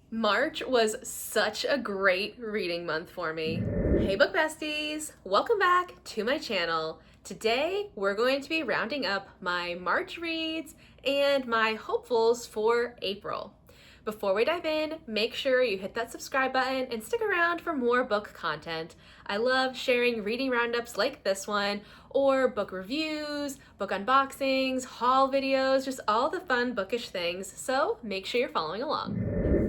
March was such a great reading month for me. Hey book besties, welcome back to my channel. Today we're going to be rounding up my March reads and my hopefuls for April. Before we dive in, make sure you hit that subscribe button and stick around for more book content. I love sharing reading roundups like this one, or book reviews, book unboxings, haul videos, just all the fun bookish things, so make sure you're following along.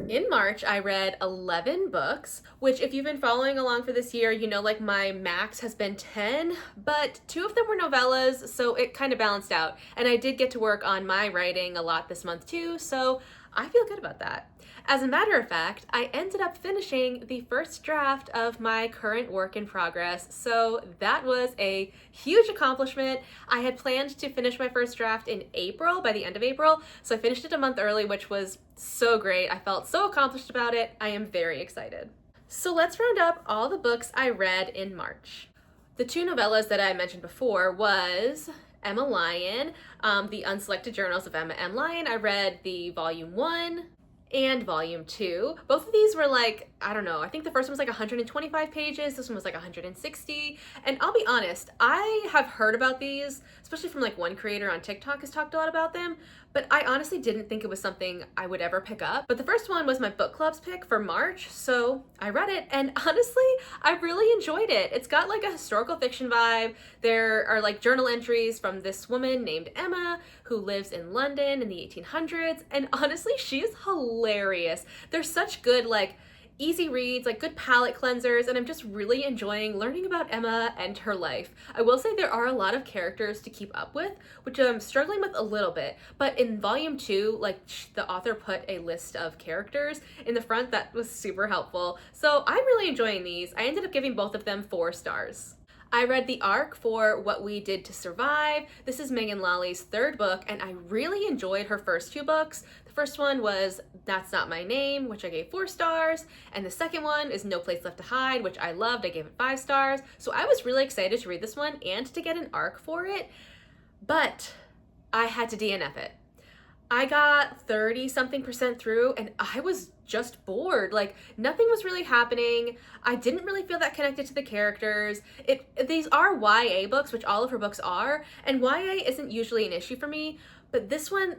In March, I read 11 books, which if you've been following along for this year, you know like my max has been 10, but 2 of them were novellas, so it kind of balanced out. And I did get to work on my writing a lot this month too, so I feel good about that. As a matter of fact, I ended up finishing the first draft of my current work in progress, so that was a huge accomplishment. I had planned to finish my first draft in April, by the end of April, so I finished it a month early, which was so great. I felt so accomplished about it. I am very excited. So let's round up all the books I read in March. The 2 novellas that I mentioned before was Emma Lyon, The Unselected Journals of Emma M. Lyon. I read the volume 1 and volume 2. Both of these were like, I don't know, I think the first one was like 125 pages, this one was like 160. And I'll be honest, I have heard about these, especially from like one creator on TikTok has talked a lot about them, but I honestly didn't think it was something I would ever pick up. But the first one was my book club's pick for March, so I read it, and honestly, I really enjoyed it. It's got like a historical fiction vibe. There are like journal entries from this woman named Emma who lives in London in the 1800s, and honestly, she is hilarious. They're such good, like, easy reads, like good palate cleansers, and I'm just really enjoying learning about Emma and her life. I will say there are a lot of characters to keep up with, which I'm struggling with a little bit, but in volume 2, like the author put a list of characters in the front that was super helpful. So I'm really enjoying these. I ended up giving both of them 4 stars. I read the arc for What We Did to Survive. This is Megan Lawley's 3rd book, and I really enjoyed her first 2 books. The first one was That's Not My Name, which I gave 4 stars, and the second one is No Place Left to Hide, which I loved. I gave it 5 stars. So I was really excited to read this one and to get an arc for it, but I had to DNF it. I got 30-something% through and I was just bored. Like, nothing was really happening. I didn't really feel that connected to the characters. These are YA books, which all of her books are, and YA isn't usually an issue for me, but this one,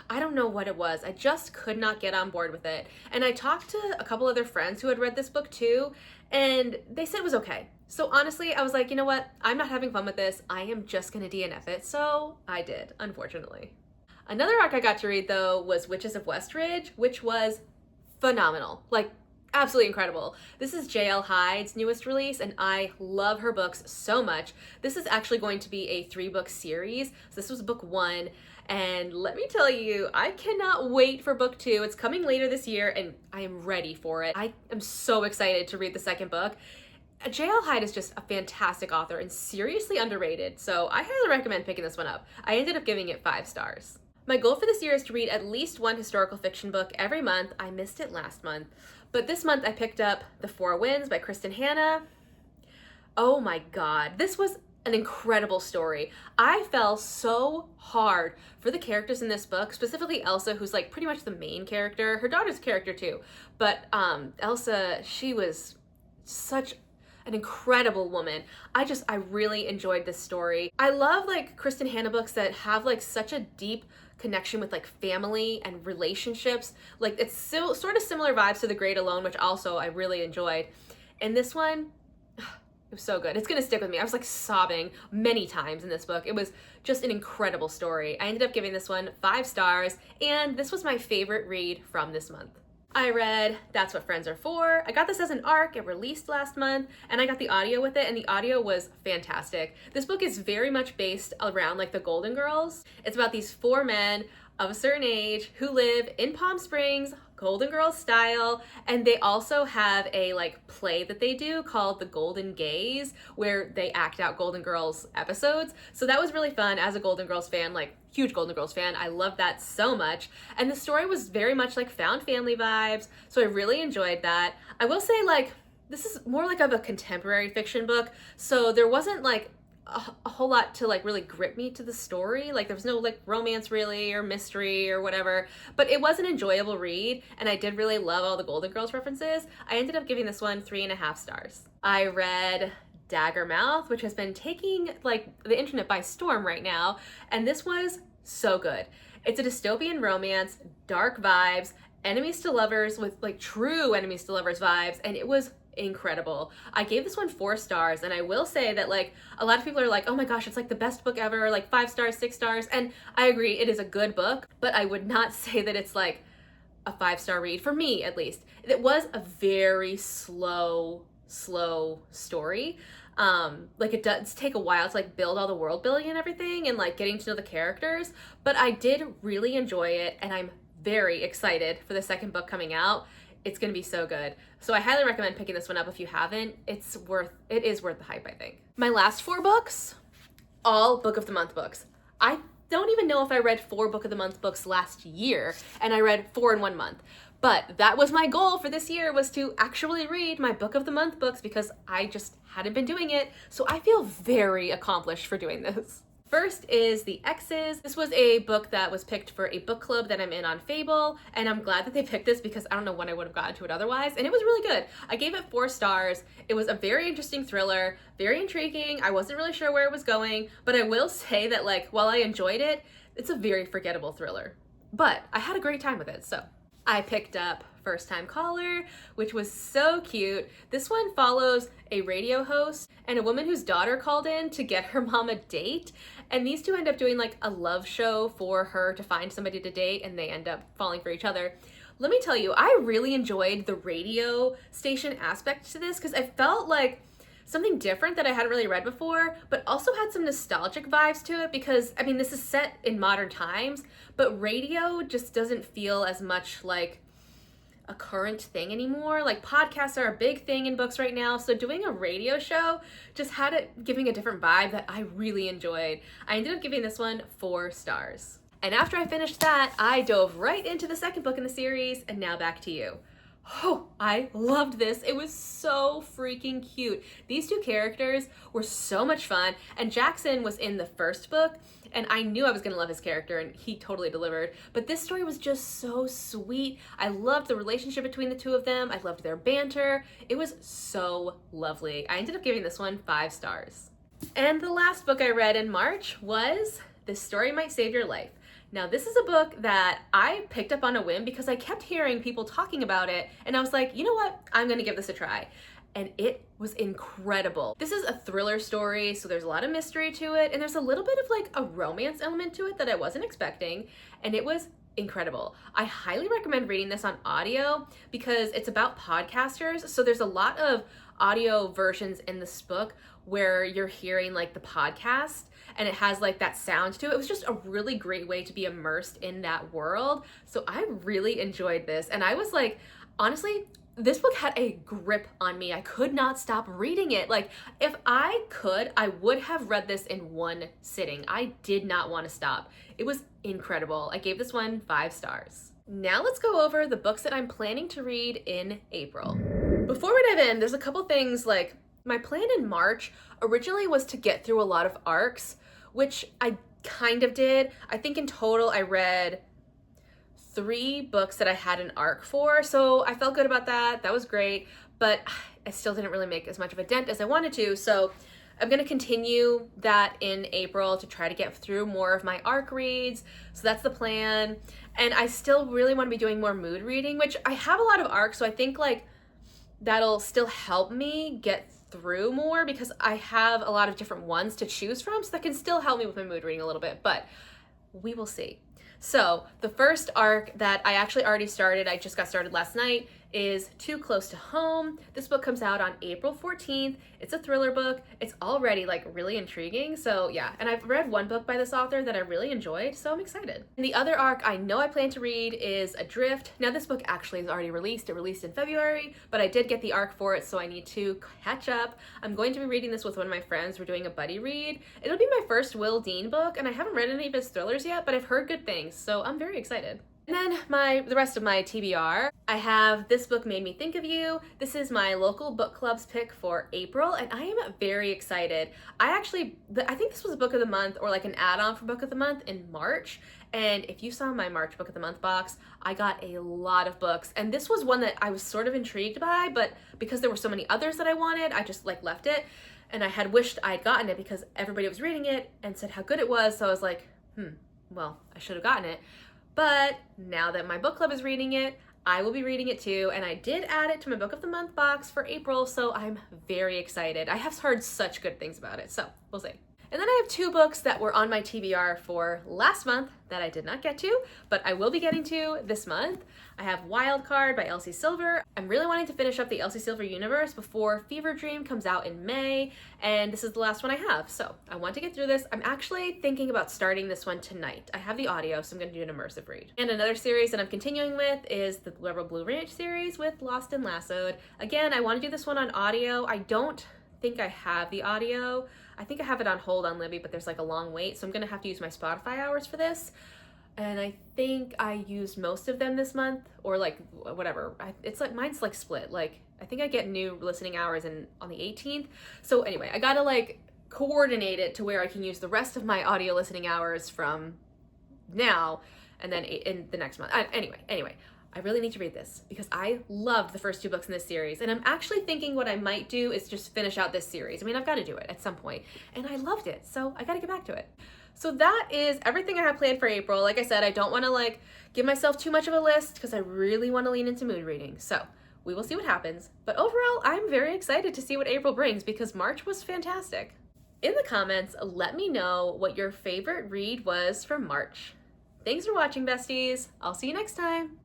I don't know what it was. I just could not get on board with it. And I talked to a couple other friends who had read this book too, and they said it was okay. So honestly, I was like, you know what? I'm not having fun with this. I am just gonna DNF it. So I did, unfortunately. Another arc I got to read though was Witches of Westridge, which was phenomenal, like absolutely incredible. This is J.L. Hyde's newest release, and I love her books so much. This is actually going to be a 3-book series. So this was book 1, and let me tell you, I cannot wait for book 2. It's coming later this year, and I am ready for it. I am so excited to read the second book. J.L. Hyde is just a fantastic author and seriously underrated, so I highly recommend picking this one up. I ended up giving it 5 stars. My goal for this year is to read at least 1 historical fiction book every month. I missed it last month, but this month I picked up The Four Winds by Kristen Hanna. Oh my god, this was an incredible story. I fell so hard for the characters in this book, specifically Elsa, who's like pretty much the main character. Her daughter's a character too, but Elsa, she was such an incredible woman. I really enjoyed this story. I love like Kristen Hanna books that have like such a deep connection with like family and relationships. Like it's so sort of similar vibes to The Great Alone, which also I really enjoyed. And this one, it was so good. It's gonna stick with me. I was like sobbing many times in this book. It was just an incredible story. I ended up giving this one 5 stars, and this was my favorite read from this month. I read That's What Friends Are For. I got this as an arc. It released last month, and I got the audio with it, and the audio was fantastic. This book is very much based around like the Golden Girls. It's about these 4 men of a certain age who live in Palm Springs, Golden Girls style, and they also have a like play that they do called The Golden Gaze, where they act out Golden Girls episodes. So that was really fun as a Golden Girls fan, like huge Golden Girls fan. I loved that so much. And the story was very much like found family vibes, so I really enjoyed that. I will say, like, this is more like of a contemporary fiction book, so there wasn't like a whole lot to like really grip me to the story. Like there was no like romance really or mystery or whatever, but it was an enjoyable read, and I did really love all the Golden Girls references. I ended up giving this one 3.5 stars. I read Daggermouth, which has been taking like the internet by storm right now, and this was so good. It's a dystopian romance, dark vibes, enemies to lovers with like true enemies to lovers vibes, and it was incredible. I gave this one 4 stars, and I will say that like a lot of people are like, oh my gosh, it's like the best book ever, like 5 stars, 6 stars, and I agree, it is a good book, but I would not say that it's like a 5-star read, for me at least. It was a very slow story. Like it does take a while to like build all the world building and everything and like getting to know the characters, but I did really enjoy it, and I'm very excited for the second book coming out. It's gonna be so good. So I highly recommend picking this one up if you haven't. It is worth the hype, I think. My last 4 books, all Book of the Month books. I don't even know if I read 4 Book of the Month books last year, and I read 4 in 1 month. But that was my goal for this year, was to actually read my Book of the Month books, because I just hadn't been doing it. So I feel very accomplished for doing this. First is The Exes. This was a book that was picked for a book club that I'm in on Fable, and I'm glad that they picked this because I don't know when I would have gotten to it otherwise, and it was really good. I gave it 4 stars. It was a very interesting thriller, very intriguing. I wasn't really sure where it was going, but I will say that like while I enjoyed it, it's a very forgettable thriller. But I had a great time with it, so. I picked up First Time Caller, which was so cute. This one follows a radio host and a woman whose daughter called in to get her mom a date. And these two end up doing like a love show for her to find somebody to date, and they end up falling for each other. Let me tell you, I really enjoyed the radio station aspect to this because I felt like something different that I hadn't really read before, but also had some nostalgic vibes to it because, I mean, this is set in modern times, but radio just doesn't feel as much like a current thing anymore. Like podcasts are a big thing in books right now, so doing a radio show just had it giving a different vibe that I really enjoyed. I ended up giving this one 4 stars. And after I finished that, I dove right into the second book in the series, and now back to you. Oh, I loved this. It was so freaking cute. These 2 characters were so much fun, and Jackson was in the first book, and I knew I was gonna love his character, and he totally delivered. But this story was just so sweet. I loved the relationship between the 2 of them. I loved their banter. It was so lovely. I ended up giving this one 5 stars. And the last book I read in March was This Story Might Save Your Life. Now, this is a book that I picked up on a whim because I kept hearing people talking about it, and I was like, you know what? I'm gonna give this a try. And it was incredible. This is a thriller story, so there's a lot of mystery to it, and there's a little bit of like a romance element to it that I wasn't expecting, and it was incredible. I highly recommend reading this on audio because it's about podcasters, so there's a lot of audio versions in this book where you're hearing like the podcast, and it has like that sound to it. It was just a really great way to be immersed in that world. So I really enjoyed this. And I was like, honestly, this book had a grip on me. I could not stop reading it. Like if I could, I would have read this in one sitting. I did not want to stop. It was incredible. I gave this one 5 stars. Now let's go over the books that I'm planning to read in April. Before we dive in, there's a couple things. Like my plan in March originally was to get through a lot of arcs, which I kind of did. I think in total I read 3 books that I had an arc for, so I felt good about that. That was great, but I still didn't really make as much of a dent as I wanted to, so I'm gonna continue that in April to try to get through more of my arc reads, so that's the plan. And I still really want to be doing more mood reading, which I have a lot of arcs, so I think like that'll still help me get through more because I have a lot of different ones to choose from, so that can still help me with my mood reading a little bit, but we will see. So the first arc that I actually already started, I just got started last night, is Too Close to Home. This book comes out on April 14th. It's a thriller book. It's already like really intriguing. So yeah, and I've read one book by this author that I really enjoyed, so I'm excited. And the other arc I know I plan to read is Adrift. Now this book actually is already released. It released in February, but I did get the arc for it, so I need to catch up. I'm going to be reading this with one of my friends. We're doing a buddy read. It'll be my first Will Dean book, and I haven't read any of his thrillers yet, but I've heard good things, so I'm very excited. And then the rest of my TBR, I have This Book Made Me Think of You. This is my local book club's pick for April, and I am very excited. I think this was a book of the month or like an add-on for book of the month in March. And if you saw my March book of the month box, I got a lot of books. And this was one that I was sort of intrigued by, but because there were so many others that I wanted, I just like left it. And I had wished I had gotten it because everybody was reading it and said how good it was. So I was like, well, I should have gotten it. But now that my book club is reading it, I will be reading it too, and I did add it to my book of the month box for April, so I'm very excited. I have heard such good things about it, so we'll see. And then I have 2 books that were on my TBR for last month that I did not get to, but I will be getting to this month. I have Wildcard by Elsie Silver. I'm really wanting to finish up the Elsie Silver universe before Fever Dream comes out in May, and this is the last one I have, so I want to get through this. I'm actually thinking about starting this one tonight. I have the audio, so I'm going to do an immersive read. And another series that I'm continuing with is the Rebel Blue Ranch series with Lost and Lassoed. Again, I want to do this one on audio. I don't think I have the audio. I think I have it on hold on Libby, but there's like a long wait, so I'm gonna have to use my Spotify hours for this. And I think I used most of them this month, or like whatever. It's like mine's like split. Like I think I get new listening hours on the 18th. So anyway, I gotta like coordinate it to where I can use the rest of my audio listening hours from now and then in the next month. Anyway. I really need to read this because I loved the first 2 books in this series, and I'm actually thinking what I might do is just finish out this series. I mean, I've got to do it at some point, and I loved it, so I got to get back to it. So that is everything I have planned for April. Like I said, I don't want to like give myself too much of a list because I really want to lean into mood reading. So we will see what happens. But overall, I'm very excited to see what April brings because March was fantastic. In the comments, let me know what your favorite read was from March. Thanks for watching, besties. I'll see you next time.